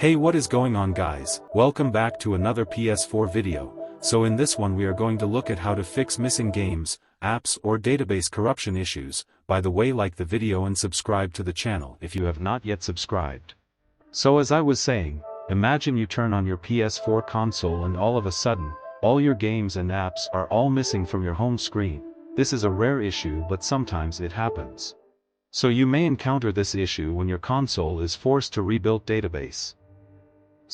Hey, what is going on, guys? Welcome back to another PS4 video. So in this one we are going to look at how to fix missing games, apps or database corruption issues. By the way, like the video and subscribe to the channel if you have not yet subscribed. So as I was saying, imagine you turn on your PS4 console and all of a sudden, all your games and apps are all missing from your home screen. This is a rare issue, but sometimes it happens. So you may encounter this issue when your console is forced to rebuild database.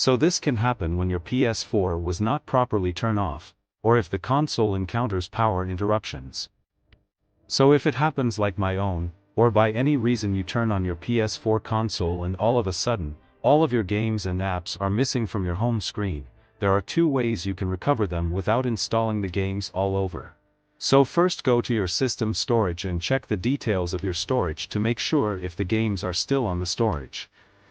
So this can happen when your PS4 was not properly turned off, or if the console encounters power interruptions. So if it happens like my own, or by any reason you turn on your PS4 console and all of a sudden, all of your games and apps are missing from your home screen, there are two ways you can recover them without installing the games all over. So first, go to your system storage and check the details of your storage to make sure if the games are still on the storage.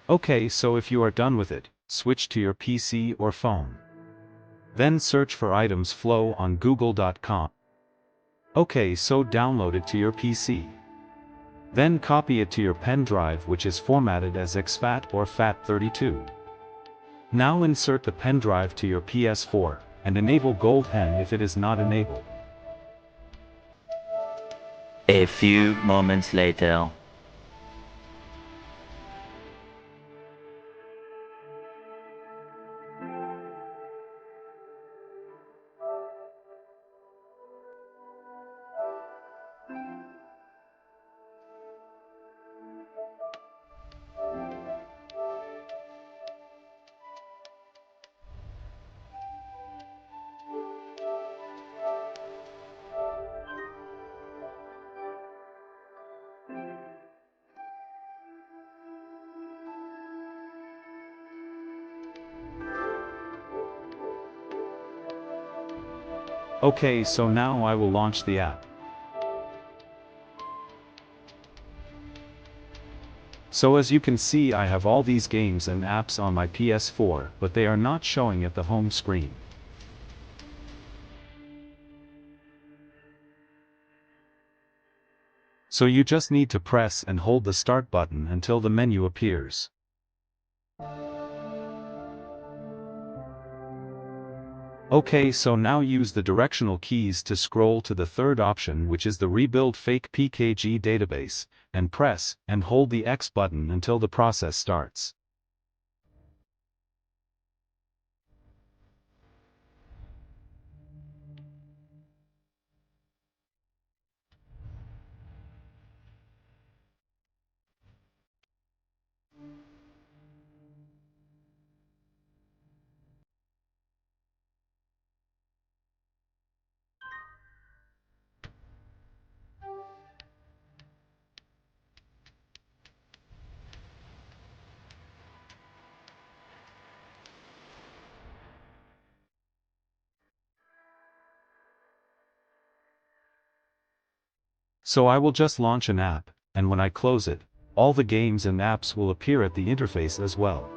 Okay, so if you are done with it, switch to your PC or phone. Then search for Itemflow on google.com. Okay, so download it to your PC. Then copy it to your pen drive, which is formatted as exFAT or FAT32. Now insert the pen drive to your PS4, and enable Gold Pen if it is not enabled. A few moments later. Okay, so now I will launch the app. So as you can see, I have all these games and apps on my PS4, but they are not showing at the home screen. So you just need to press and hold the start button until the menu appears. Okay, so now use the directional keys to scroll to the third option, which is the Rebuild fpkg database, and press and hold the X button until the process starts. So I will just launch an app, and when I close it, all the games and apps will appear at the interface as well.